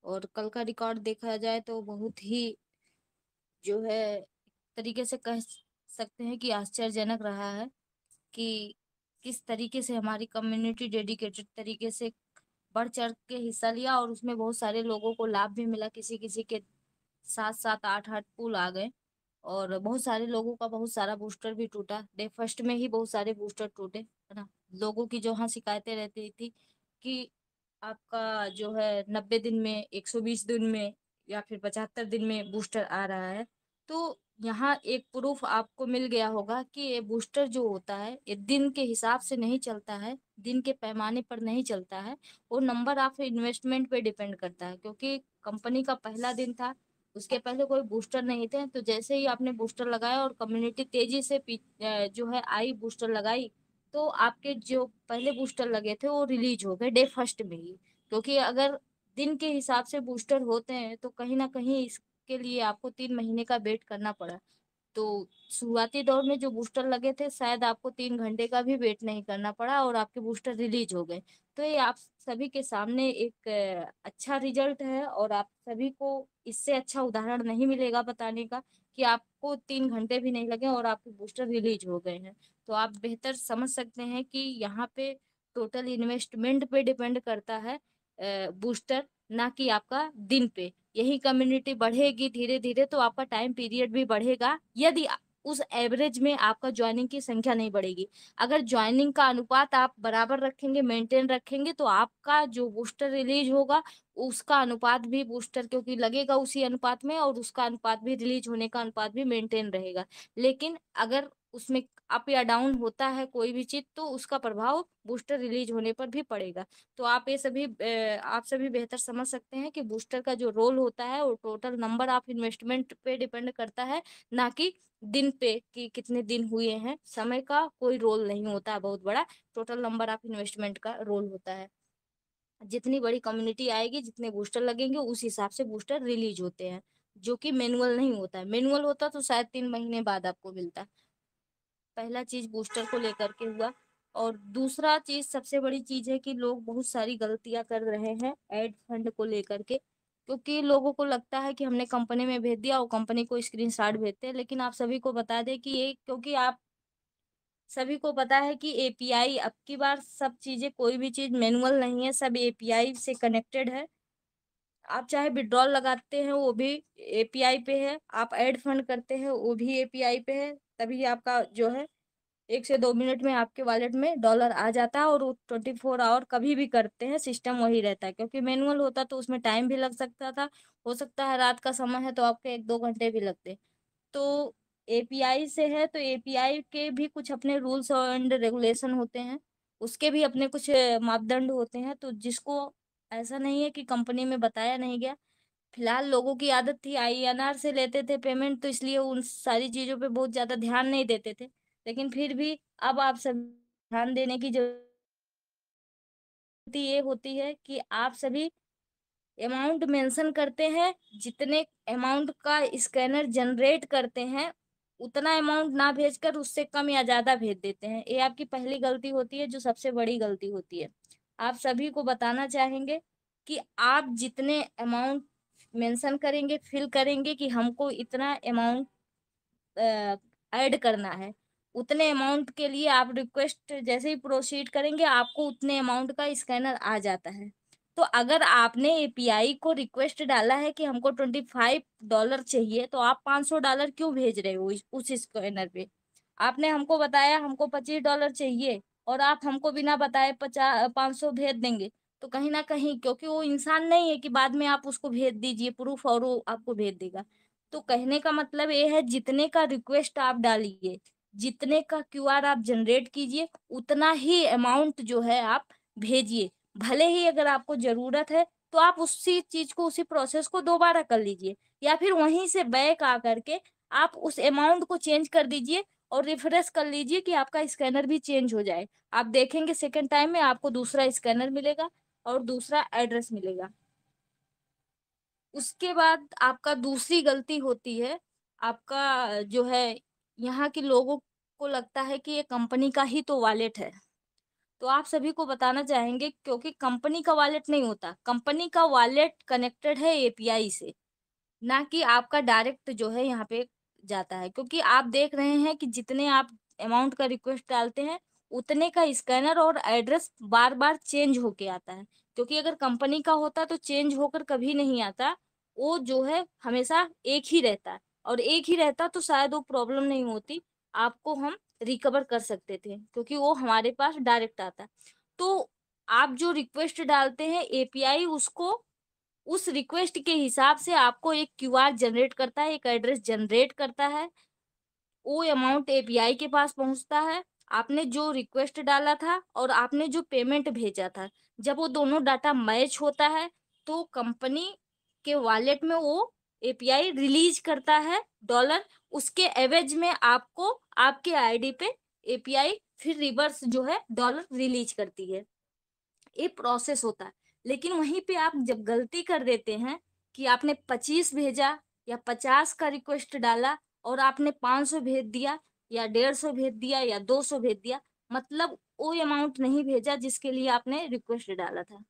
और कल का रिकॉर्ड देखा जाए तो बहुत ही जो है तरीके से कह सकते हैं कि आश्चर्यजनक रहा है कि किस तरीके से हमारी कम्युनिटी डेडिकेटेड तरीके से बढ़ चढ़ के हिस्सा लिया, और उसमें बहुत सारे लोगों को लाभ भी मिला। किसी किसी के 7 7 8 8 पुल आ गए, और बहुत सारे लोगों का बहुत सारा बूस्टर भी टूटा। डे फर्स्ट में ही बहुत सारे बूस्टर टूटे, है ना। लोगों की जो हाँ शिकायतें रहती थी कि आपका जो है 90 दिन में, 120 दिन में, या फिर 75 दिन में बूस्टर आ रहा है। तो यहाँ एक प्रूफ आपको मिल गया होगा कि ये बूस्टर जो होता है ये दिन के हिसाब से नहीं चलता है, दिन के पैमाने पर नहीं चलता है। वो नंबर ऑफ इन्वेस्टमेंट पे डिपेंड करता है, क्योंकि कंपनी का पहला दिन था, उसके पहले कोई बूस्टर नहीं थे। तो जैसे ही आपने बूस्टर लगाया और कम्युनिटी तेजी से जो है आई बूस्टर लगाई, तो आपके जो पहले बूस्टर लगे थे वो रिलीज हो गए डे फर्स्ट में ही। क्योंकि अगर दिन के हिसाब से बूस्टर होते हैं तो कहीं ना कहीं इसके लिए आपको 3 महीने का वेट करना पड़ा। तो शुरुआती दौर में जो बूस्टर लगे थे शायद आपको 3 घंटे का भी वेट नहीं करना पड़ा और आपके बूस्टर रिलीज हो गए। तो ये आप सभी के सामने एक अच्छा रिजल्ट है, और आप सभी को इससे अच्छा उदाहरण नहीं मिलेगा बताने का कि आपको 3 घंटे भी नहीं लगे और आपके बूस्टर रिलीज हो गए हैं। तो आप बेहतर समझ सकते हैं कि यहाँ पे टोटल इन्वेस्टमेंट पे डिपेंड करता है बूस्टर, ना कि आपका दिन पे। यही कम्युनिटी बढ़ेगी धीरे धीरे तो आपका टाइम पीरियड भी बढ़ेगा, यदि उस एवरेज में आपका ज्वाइनिंग की संख्या नहीं बढ़ेगी। अगर ज्वाइनिंग का अनुपात आप बराबर रखेंगे, मेंटेन रखेंगे, तो आपका जो बूस्टर रिलीज होगा उसका अनुपात भी बूस्टर क्योंकि लगेगा उसी अनुपात में, और उसका अनुपात भी रिलीज होने का अनुपात भी मेंटेन रहेगा। लेकिन अगर उसमें अप या डाउन होता है कोई भी चीज, तो उसका प्रभाव बूस्टर रिलीज होने पर भी पड़ेगा। तो आप सभी बेहतर समझ सकते हैं कि बूस्टर का जो रोल होता है वो टोटल नंबर ऑफ इन्वेस्टमेंट पे डिपेंड करता है, ना कि दिन पे कि कितने दिन हुए हैं। समय का कोई रोल नहीं होता है बहुत बड़ा, टोटल नंबर ऑफ इन्वेस्टमेंट का रोल होता है। जितनी बड़ी कम्युनिटी आएगी, जितने बूस्टर लगेंगे, उस हिसाब से बूस्टर रिलीज होते हैं, जो कि मैनुअल नहीं होता है। मैनुअल होता तो शायद 3 महीने बाद आपको मिलता। पहला चीज बूस्टर को लेकर के हुआ। और दूसरा चीज सबसे बड़ी चीज है कि लोग बहुत सारी गलतियां कर रहे हैं एड फंड को लेकर के, क्योंकि लोगों को लगता है कि हमने कंपनी में भेज दिया और कंपनी को स्क्रीनशॉट भेजते हैं। लेकिन आप सभी को बता दें कि ये, क्योंकि आप सभी को पता है कि एपीआई अब की बार सब चीजें, कोई भी चीज मैनुअल नहीं है, सब एपीआई से कनेक्टेड है। आप चाहे विड्रॉल लगाते हैं वो भी एपीआई पे है, आप ऐड फंड करते हैं वो भी एपीआई पे है। तभी आपका जो है 1 से 2 मिनट में आपके वॉलेट में डॉलर आ जाता है, और वो 24 आवर कभी भी करते हैं सिस्टम वही रहता है। क्योंकि मैनुअल होता तो उसमें टाइम भी लग सकता था, हो सकता है रात का समय है तो आपके 1 2 घंटे भी लगते। तो एपीआई से है तो एपीआई के भी कुछ अपने रूल्स एंड रेगुलेशन होते हैं, उसके भी अपने कुछ मापदंड होते हैं। तो जिसको ऐसा नहीं है कि कंपनी में बताया नहीं गया। फिलहाल लोगों की आदत थी आईएनआर से लेते थे पेमेंट, तो इसलिए उन सारी चीजों पे बहुत ज्यादा ध्यान नहीं देते थे। लेकिन फिर भी अब आप सब ध्यान देने की जरूरत ये होती है कि आप सभी अमाउंट मेंशन करते हैं, जितने अमाउंट का स्कैनर जनरेट करते हैं उतना अमाउंट ना भेजकर उससे कम या ज्यादा भेज देते हैं। ये आपकी पहली गलती होती है, जो सबसे बड़ी गलती होती है। आप सभी को बताना चाहेंगे कि आप जितने अमाउंट मेंशन करेंगे, फिल करेंगे कि हमको इतना अमाउंट ऐड करना है, उतने अमाउंट के लिए आप रिक्वेस्ट जैसे ही प्रोसीड करेंगे आपको उतने अमाउंट का स्कैनर आ जाता है। तो अगर आपने एपीआई को रिक्वेस्ट डाला है कि हमको $25 चाहिए, तो आप $500 क्यों भेज रहे हो उस स्कैनर पे? आपने हमको बताया हमको $25 चाहिए, और आप हमको बिना बताए 500 भेज देंगे। तो कहीं ना कहीं, क्योंकि वो इंसान नहीं है कि बाद में आप उसको भेज दीजिए प्रूफ और वो आपको भेज देगा। तो कहने का मतलब ये है, जितने का रिक्वेस्ट आप डालिए, जितने का क्यूआर आप जनरेट कीजिए, उतना ही अमाउंट जो है आप भेजिए। भले ही अगर आपको जरूरत है तो आप उसी चीज को, उसी प्रोसेस को दोबारा कर लीजिए, या फिर वहीं से बैक आकर के आप उस अमाउंट को चेंज कर दीजिए और रिफ्रेश कर लीजिए कि आपका स्कैनर भी चेंज हो जाए। आप देखेंगे सेकेंड टाइम में आपको दूसरा स्कैनर मिलेगा और दूसरा एड्रेस मिलेगा। उसके बाद आपका दूसरी गलती होती है, आपका जो है, यहाँ के लोगों को लगता है कि ये कंपनी का ही तो वॉलेट है। तो आप सभी को बताना चाहेंगे, क्योंकि कंपनी का वॉलेट नहीं होता, कंपनी का वॉलेट कनेक्टेड है एपीआई से, ना कि आपका डायरेक्ट जो है यहाँ पे जाता है। क्योंकि आप देख रहे हैं कि जितने आप अमाउंट का रिक्वेस्ट डालते हैं, उतने का स्कैनर और एड्रेस बार-बार चेंज होके आता है। क्योंकि अगर कंपनी का होता तो चेंज होकर कभी नहीं आता, वो जो है हमेशा एक ही रहता है, और एक ही रहता तो शायद वो प्रॉब्लम नहीं होती, आपको हम रिकवर कर सकते थे, क्योंकि वो हमारे पास डायरेक्ट आता है। तो आप जो रिक्वेस्ट डालते हैं, एपीआई उसको उस रिक्वेस्ट के हिसाब से आपको एक क्यूआर जनरेट करता है, एक एड्रेस जनरेट करता है। वो अमाउंट एपीआई के पास पहुँचता है। आपने जो रिक्वेस्ट डाला था और आपने जो पेमेंट भेजा था, जब वो दोनों डाटा मैच होता है, तो कंपनी के वॉलेट में वो एपीआई रिलीज़ करता है डॉलर। उसके एवज़ में आपको आपके आईडी पे एपीआई फिर रिवर्स जो है डॉलर रिलीज़ करती है। ये प्रोसेस होता है। लेकिन वहीं पे आप जब गलती कर देते हैं कि आपने 25 भेजा या 50 का रिक्वेस्ट डाला और आपने 500 भेज दिया या 150 भेज दिया या 200 भेज दिया, मतलब वो अमाउंट नहीं भेजा जिसके लिए आपने रिक्वेस्ट डाला था।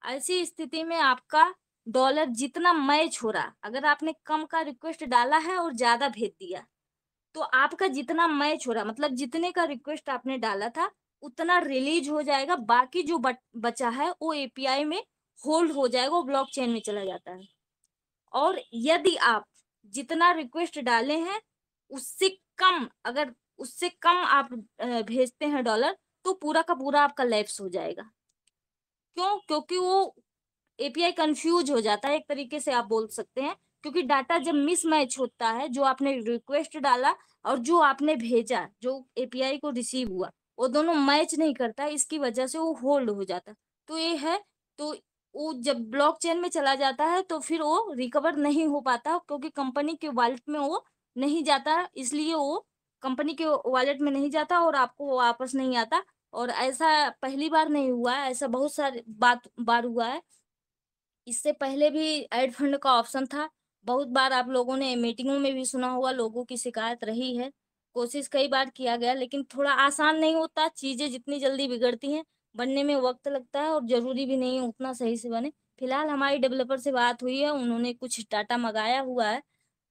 ऐसी स्थिति में आपका डॉलर जितना मैच हो रहा, अगर आपने कम का रिक्वेस्ट डाला है और ज़्यादा भेज दिया, तो आपका जितना मैच हो रहा, मतलब जितने का रिक्वेस्ट आपने डाला था, उतना रिलीज़ हो जाएगा, बाकी जो बचा है वो एपीआई में होल्ड हो जाएगा, वो ब्लॉकचेन में चला जाता है। और यदि आप जितना रिक्वेस्ट डाले हैं, उससे कम, अगर उससे कम आप भेजते हैं डॉलर, तो पूरा का पूरा आपका लैप्स हो जाएगा। क्यों? क्योंकि वो एपीआई कन्फ्यूज़ हो जाता है, एक तरीके से आप बोल सकते हैं, क्योंकि डाटा जब मिसमैच होता है, जो आपने रिक्वेस्ट डाला और जो आपने भेजा, जो एपीआई को रिसीव हुआ, वो दोनों मैच नहीं करता है, इसकी वजह से वो होल्ड हो जाता है। तो ये है, तो वो जब ब्लॉकचेन में चला जाता है, तो फिर वो रिकवर नहीं हो पाता, क्योंकि कंपनी के वॉलेट में वो नहीं जाता, इसलिए वो कंपनी के वॉलेट में नहीं जाता और आपको वो वापस नहीं आता। और ऐसा पहली बार नहीं हुआ है, ऐसा बहुत सारे बार हुआ है। इससे पहले भी ऐड फंड का ऑप्शन था। बहुत बार आप लोगों ने मीटिंगों में भी सुना होगा, लोगों की शिकायत रही है। कोशिश कई बार किया गया, लेकिन थोड़ा आसान नहीं होता। चीज़ें जितनी जल्दी बिगड़ती हैं, बनने में वक़्त लगता है और ज़रूरी भी नहीं है उतना सही से बने। फिलहाल हमारी डेवलपर से बात हुई है, उन्होंने कुछ डाटा मँगाया हुआ है।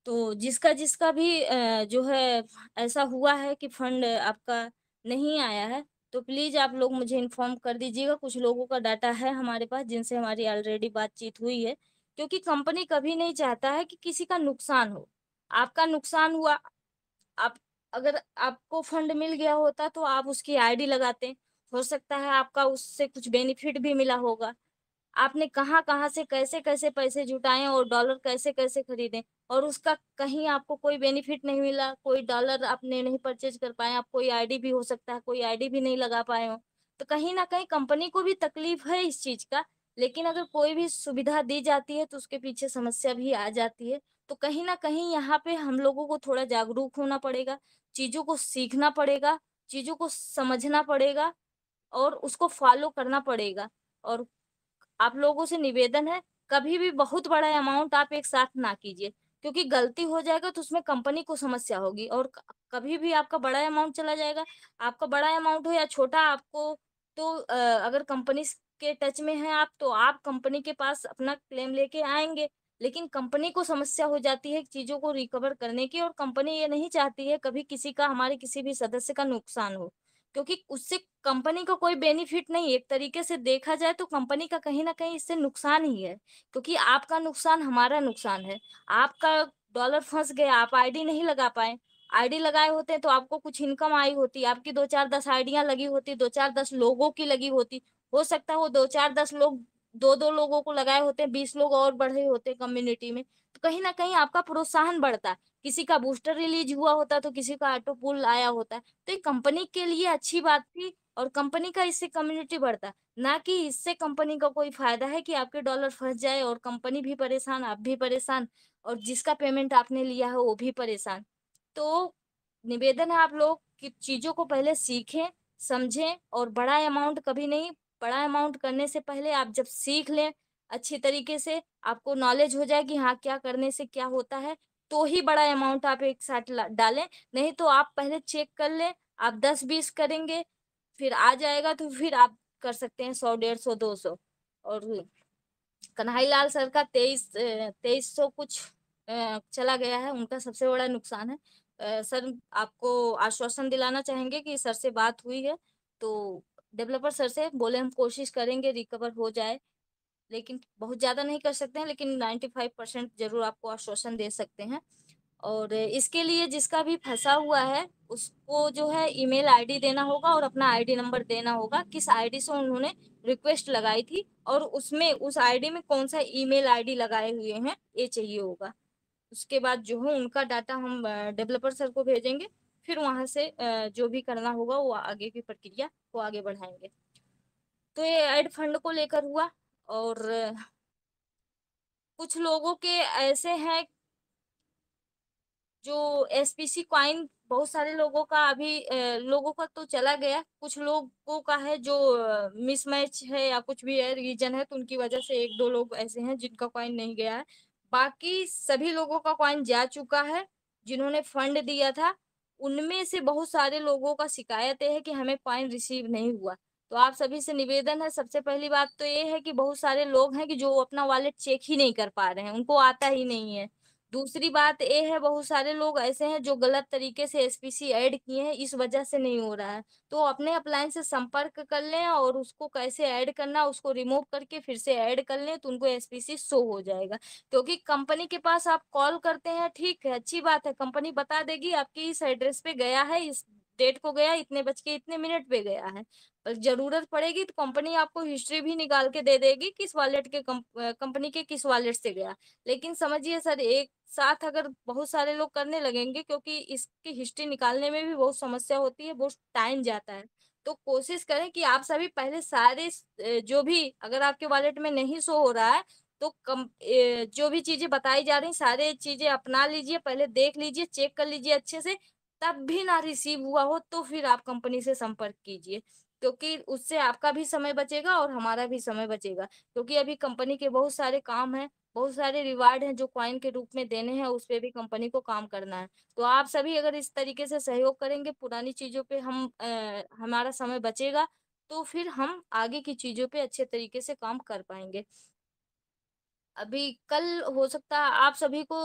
तो जिसका भी जो है ऐसा हुआ है कि फंड आपका नहीं आया है, तो प्लीज़ आप लोग मुझे इन्फॉर्म कर दीजिएगा। कुछ लोगों का डाटा है हमारे पास जिनसे हमारी ऑलरेडी बातचीत हुई है, क्योंकि कंपनी कभी नहीं चाहता है कि किसी का नुकसान हो। आपका नुकसान हुआ, आप अगर आपको फंड मिल गया होता तो आप उसकी आईडी लगाते। हो सकता है आपका उससे कुछ बेनिफिट भी मिला होगा। आपने कहाँ-कहाँ से कैसे-कैसे पैसे जुटाए और डॉलर कैसे-कैसे खरीदे और उसका कहीं आपको कोई बेनिफिट नहीं मिला, कोई डॉलर आपने नहीं परचेज़ कर पाए, आप कोई आईडी भी हो सकता है, कोई आईडी भी नहीं लगा पाए हो। तो कहीं न कहीं कंपनी को भी तकलीफ़ है इस चीज़ का, लेकिन अगर कोई भी सुविधा दी जाती है तो उसके पीछे समस्या भी आ जाती है। तो कहीं न कहीं यहाँ पे हम लोगों को थोड़ा जागरूक होना पड़ेगा, चीज़ों को सीखना पड़ेगा, चीज़ों को समझना पड़ेगा और उसको फ़ॉलो करना पड़ेगा। और आप लोगों से निवेदन है, कभी भी बहुत बड़ा अमाउंट आप एक साथ ना कीजिए, क्योंकि गलती हो जाएगा तो उसमें कंपनी को समस्या होगी और कभी भी आपका बड़ा अमाउंट चला जाएगा, आपका बड़ा अमाउंट हो या छोटा, आपको तो अगर कंपनी के टच में हैं आप, तो आप कंपनी के पास अपना क्लेम लेके आएँगे। लेकिन कंपनी को समस्या हो जाती है चीज़ों को रिकवर करने की, और कंपनी ये नहीं चाहती है कभी किसी का, हमारे किसी भी सदस्य का नुकसान हो। क्योंकि उससे कंपनी को कोई बेनिफिट नहीं है। एक तरीके से देखा जाए तो कंपनी का कहीं न कहीं इससे नुकसान ही है, क्योंकि आपका नुकसान हमारा नुकसान है। आपका डॉलर फँस गया, आप आईडी नहीं लगा पाए। आईडी लगाए होते तो आपको कुछ इनकम आई होती, आपकी 2 4 10 आईडियाँ लगी होती, 2 4 10 लोगों की लगी होती। हो सकता है वो 2 4 10 लोग 2-2 लोगों को लगाए होते, 20 लोग और बढ़े होते कम्युनिटी में। तो कहीं न कहीं आपका प्रोत्साहन बढ़ता। किसी का बूस्टर रिलीज़ हुआ होता तो किसी का ऑटो पुल आया होता। तो ये कंपनी के लिए अच्छी बात थी और कंपनी का इससे कम्युनिटी बढ़ता, ना कि इससे कंपनी का कोई फ़ायदा है कि आपके डॉलर फँस जाए और कंपनी भी परेशान, आप भी परेशान और जिसका पेमेंट आपने लिया है वो भी परेशान। तो निवेदन है आप लोग कि चीज़ों को पहले सीखें, समझें और बड़ा अमाउंट कभी नहीं, बड़ा अमाउंट करने से पहले आप जब सीख लें अच्छी तरीके से, आपको नॉलेज हो जाए कि हाँ, क्या करने से क्या होता है, तो ही बड़ा अमाउंट आप एक साथ डालें। नहीं तो आप पहले चेक कर लें, आप 10-20 करेंगे, फिर आ जाएगा तो फिर आप कर सकते हैं 100, 150, 200। और कन्हैया लाल सर का 2300 कुछ चला गया है, उनका सबसे बड़ा नुकसान है। सर आपको आश्वासन दिलाना चाहेंगे कि सर से बात हुई है, तो डेवलपर सर से बोले हम कोशिश करेंगे रिकवर हो जाए, लेकिन बहुत ज्यादा नहीं कर सकते हैं, लेकिन 95% जरूर आपको आश्वासन दे सकते हैं। और इसके लिए जिसका भी फंसा हुआ है उसको जो है ईमेल आईडी देना होगा और अपना आईडी नंबर देना होगा, किस आईडी से उन्होंने रिक्वेस्ट लगाई थी और उसमें उस आईडी में कौन सा ईमेल आईडी लगाए हुए हैं ये चाहिए होगा। उसके बाद जो है उनका डाटा हम डेवलपर सर को भेजेंगे, फिर वहां से जो भी करना होगा वो आगे की प्रक्रिया को आगे बढ़ाएंगे। तो ये एड फंड को लेकर हुआ। और कुछ लोगों के ऐसे हैं जो एसपीसी कॉइन, बहुत सारे लोगों का अभी लोगों का तो चला गया, कुछ लोगों का है जो मिसमैच है या कुछ भी है रीजन है, तो उनकी वजह से एक दो लोग ऐसे हैं जिनका कॉइन नहीं गया है। बाकी सभी लोगों का कॉइन जा चुका है जिन्होंने फंड दिया था। उनमें से बहुत सारे लोगों का शिकायत है कि हमें कॉइन रिसीव नहीं हुआ। तो आप सभी से निवेदन है, सबसे पहली बात तो ये है कि बहुत सारे लोग हैं कि जो अपना वॉलेट चेक ही नहीं कर पा रहे हैं, उनको आता ही नहीं है। दूसरी बात ये है बहुत सारे लोग ऐसे हैं जो गलत तरीके से एसपीसी ऐड किए हैं, इस वजह से नहीं हो रहा है। तो अपने अपलाइन से संपर्क कर लें और उसको कैसे ऐड करना उसको रिमूव करके फिर से ऐड कर लें, तो उनको एसपीसी शो हो जाएगा। क्योंकि कंपनी के पास आप कॉल करते हैं, ठीक है अच्छी बात है, कंपनी बता देगी आपकी इस एड्रेस पे गया है, इस डेट को गया, इतने बज के इतने मिनट पे गया है। पर जरूरत पड़ेगी तो कंपनी आपको हिस्ट्री भी निकाल के दे देगी किस वॉलेट के कंपनी के किस वॉलेट से गया। लेकिन समझिए सर, एक साथ अगर बहुत सारे लोग करने लगेंगे, क्योंकि इसकी हिस्ट्री निकालने में भी बहुत समस्या होती है, बहुत टाइम जाता है। तो कोशिश करें कि आप सभी पहले सारे जो भी अगर आपके वॉलेट में नहीं शो हो रहा है तो जो भी चीजें बताई जा रही सारे चीजें अपना लीजिए, पहले देख लीजिए, चेक कर लीजिए अच्छे से। तब भी ना रिसीव हुआ हो तो फिर आप कंपनी से संपर्क कीजिए, क्योंकि उससे आपका भी समय बचेगा और हमारा भी समय बचेगा। क्योंकि अभी कंपनी के बहुत सारे काम हैं, बहुत सारे रिवार्ड हैं जो कॉइन के रूप में देने हैं, उस पे भी कंपनी को काम करना है। तो आप सभी अगर इस तरीके से सहयोग करेंगे, पुरानी चीजों पे हम हमारा समय बचेगा, तो फिर हम आगे की चीजों पे अच्छे तरीके से काम कर पाएंगे। अभी कल हो सकता है आप सभी को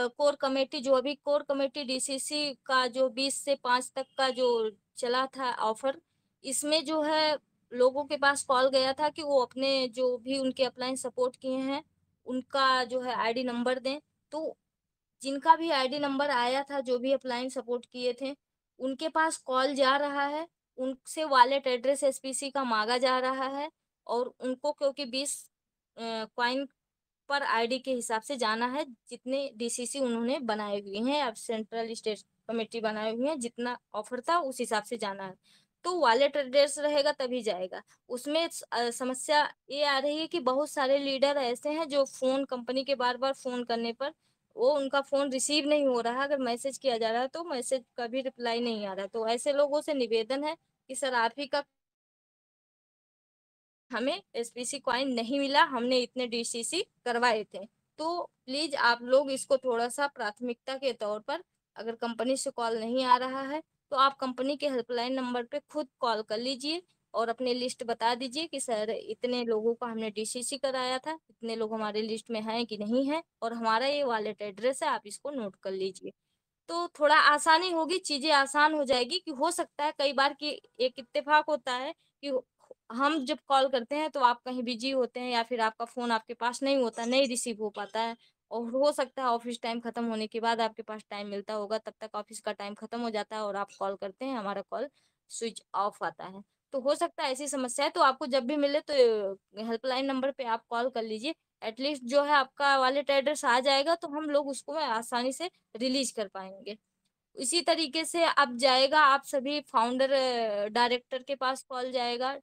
कोर कमेटी, जो अभी कोर कमेटी डीसीसी का जो 20 से 5 तक का जो चला था ऑफर, इसमें जो है लोगों के पास कॉल गया था कि वो अपने जो भी उनके अपलाइन सपोर्ट किए हैं उनका जो है आईडी नंबर दें। तो जिनका भी आईडी नंबर आया था, जो भी अपलाइन सपोर्ट किए थे, उनके पास कॉल जा रहा है, उनसे वॉलेट एड्रेस एसपीसी का मांगा जा रहा है। और उनको क्योंकि 20 कॉइन पर आईडी के हिसाब से जाना है, जितने डीसीसी उन्होंने बनाए हुए हैं, अब सेंट्रल स्टेट कमेटी बनाए हुए हैं, जितना ऑफर था उस हिसाब से जाना है। तो वॉलेट एड्रेस रहेगा तभी जाएगा। उसमें समस्या ये आ रही है कि बहुत सारे लीडर ऐसे हैं जो फोन कंपनी के बार बार फोन करने पर वो उनका फोन रिसीव नहीं हो रहा है, अगर मैसेज किया जा रहा है तो मैसेज का भी रिप्लाई नहीं आ रहा। तो ऐसे लोगों से निवेदन है कि सर आप ही का, हमें एसपीसी कॉइन नहीं मिला, हमने इतने डीसीसी करवाए थे। तो प्लीज आप लोग इसको थोड़ा सा प्राथमिकता के तौर पर, अगर कंपनी से कॉल नहीं आ रहा है तो आप कंपनी के हेल्पलाइन नंबर पे खुद कॉल कर लीजिए और अपनी लिस्ट बता दीजिए कि सर इतने लोगों का हमने डीसीसी कराया था, इतने लोग हमारे लिस्ट में हैं कि नहीं है, और हमारा ये वॉलेट एड्रेस है, आप इसको नोट कर लीजिए। तो थोड़ा आसानी होगी, चीजें आसान हो जाएगी। कि हो सकता है कई बार कि एक इत्तेफाक होता है कि हम जब कॉल करते हैं तो आप कहीं बिजी होते हैं या फिर आपका फोन आपके पास नहीं होता, नहीं रिसीव हो पाता है। और हो सकता है ऑफिस टाइम खत्म होने के बाद आपके पास टाइम मिलता होगा, तब तक ऑफिस का टाइम खत्म हो जाता है और आप कॉल करते हैं, हमारा कॉल स्विच ऑफ आता है। तो हो सकता है ऐसी समस्या है, तो आपको जब भी मिले तो हेल्पलाइन नंबर पे आप कॉल कर लीजिए। एटलीस्ट जो है आपका वॉलेट एड्रेस आ जाएगा तो हम लोग उसको आसानी से रिलीज कर पाएंगे। इसी तरीके से अब जाएगा, आप सभी फाउंडर डायरेक्टर के पास कॉल जाएगा,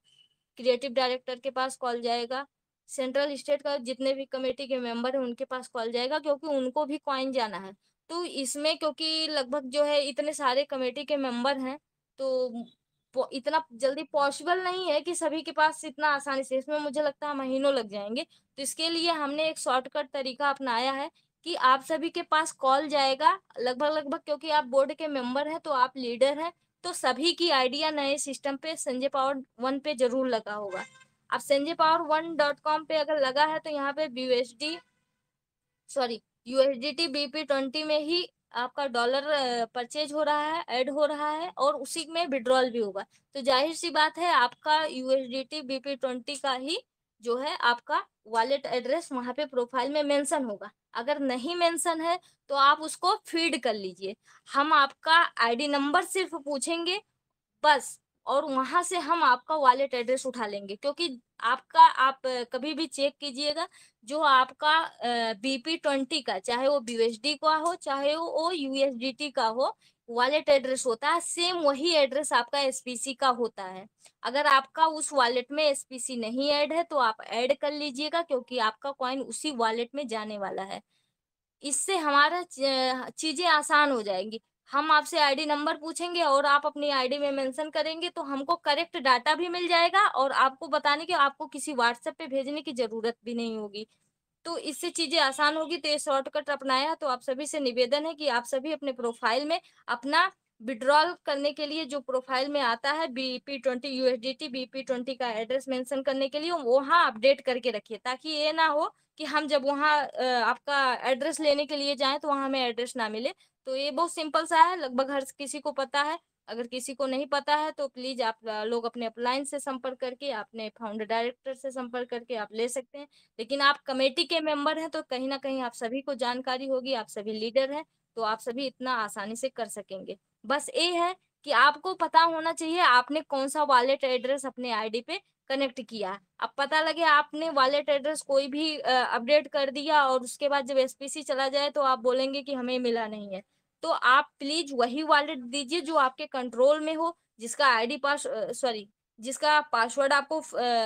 क्रिएटिव डायरेक्टर के पास कॉल जाएगा, सेंट्रल स्टेट का जितने भी कमेटी के मेंबर हैं उनके पास कॉल जाएगा, क्योंकि उनको भी कॉइन जाना है। तो इसमें क्योंकि लगभग जो है इतने सारे कमेटी के मेंबर हैं, तो इतना जल्दी पॉसिबल नहीं है कि सभी के पास इतना आसानी से, इसमें मुझे लगता है महीनों लग जाएंगे। तो इसके लिए हमने एक शॉर्टकट तरीका अपनाया है कि आप सभी के पास कॉल जाएगा लगभग लगभग, क्योंकि आप बोर्ड के मेंबर हैं तो आप लीडर हैं, तो सभी की आइडिया नए सिस्टम पे संजय पावर वन पे जरूर लगा होगा। अब Sanjay power one dot com पे अगर लगा है तो यहाँ पे यूएसडीटी BP20 में ही आपका डॉलर परचेज हो रहा है, ऐड हो रहा है और उसी में विड्रॉल भी होगा। तो जाहिर सी बात है आपका यूएसडीटी BP20 का ही जो है आपका वॉलेट एड्रेस वहां पे प्रोफाइल में मेंशन होगा। अगर नहीं मेंशन है तो आप उसको फीड कर लीजिए। हम आपका आईडी नंबर सिर्फ पूछेंगे बस, और वहां से हम आपका वॉलेट एड्रेस उठा लेंगे, क्योंकि आपका आप कभी भी चेक कीजिएगा जो आपका BP20 का, चाहे वो BUSD का हो चाहे वो USDT का हो, वॉलेट एड्रेस होता है सेम वही एड्रेस आपका SPC का होता है। अगर आपका उस वॉलेट में SPC नहीं ऐड है तो आप ऐड कर लीजिएगा, क्योंकि आपका कॉइन उसी वॉलेट में जाने वाला है। इससे हमारा चीजें आसान हो जाएंगी। हम आपसे आईडी नंबर पूछेंगे और आप अपनी आईडी में मेंशन करेंगे तो हमको करेक्ट डाटा भी मिल जाएगा और आपको बताने के आपको किसी व्हाट्सएप पे भेजने की जरूरत भी नहीं होगी। तो इससे चीजें आसान होगी। तो ये शॉर्टकट अपनाया तो आप सभी से निवेदन है कि आप सभी अपने प्रोफाइल में अपना विड्रॉल करने के लिए जो प्रोफाइल में आता है BP20 USDT BP20 का एड्रेस मेंशन करने के लिए वहां अपडेट करके रखिए, ताकि ये ना हो कि हम जब वहां आपका एड्रेस लेने के लिए जाएं तो वहां हमें एड्रेस ना मिले। तो ये बहुत सिंपल सा है, लगभग हर किसी को पता है। अगर किसी को नहीं पता है तो प्लीज आप लोग अपने अपलाइन से संपर्क करके अपने फाउंडर डायरेक्टर से संपर्क करके आप ले सकते हैं। लेकिन आप कमेटी के मेंबर हैं तो कहीं ना कहीं आप सभी को जानकारी होगी, आप सभी लीडर हैं, तो आप सभी इतना आसानी से कर सकेंगे। बस ये है कि आपको पता होना चाहिए आपने कौन सा वॉलेट एड्रेस अपने आईडी पे कनेक्ट किया है। अब पता लगे आपने वॉलेट एड्रेस कोई भी अपडेट कर दिया और उसके बाद जब SPC चला जाए तो आप बोलेंगे कि हमें मिला नहीं है। तो आप प्लीज वही वॉलेट दीजिए जो आपके कंट्रोल में हो, जिसका आईडी पास जिसका पासवर्ड आपको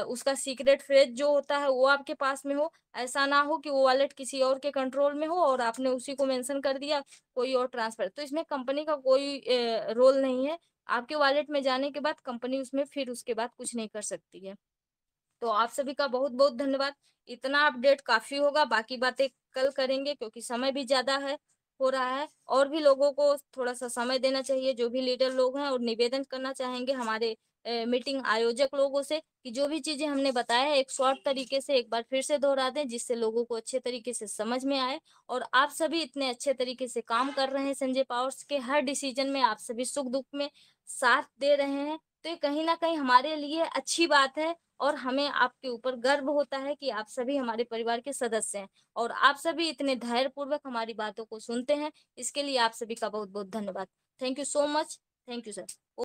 उसका सीक्रेट फ्रेज जो होता है वो आपके पास में हो। ऐसा ना हो कि वो वॉलेट किसी और के कंट्रोल में हो और आपने उसी को मेंशन कर दिया, कोई और ट्रांसफर। तो इसमें कंपनी का कोई रोल नहीं है। आपके वॉलेट में जाने के बाद कंपनी उसमें फिर उसके बाद कुछ नहीं कर सकती है। तो आप सभी का बहुत बहुत धन्यवाद। इतना अपडेट काफी होगा, बाकी बातें कल करेंगे क्योंकि समय भी ज्यादा है हो रहा है। और भी लोगों को थोड़ा सा समय देना चाहिए, जो भी लीडर लोग हैं, और निवेदन करना चाहेंगे हमारे मीटिंग आयोजक लोगों से कि जो भी चीजें हमने बताया है एक शॉर्ट तरीके से एक बार फिर से दोहरा दें, जिससे लोगों को अच्छे तरीके से समझ में आए। और आप सभी इतने अच्छे तरीके से काम कर रहे हैं, संजय पावर्स के हर डिसीजन में आप सभी सुख दुख में साथ दे रहे हैं, तो ये कहीं ना कहीं हमारे लिए अच्छी बात है। और हमें आपके ऊपर गर्व होता है कि आप सभी हमारे परिवार के सदस्य हैं और आप सभी इतने धैर्यपूर्वक हमारी बातों को सुनते हैं। इसके लिए आप सभी का बहुत बहुत धन्यवाद। Thank you so much. Thank you sir.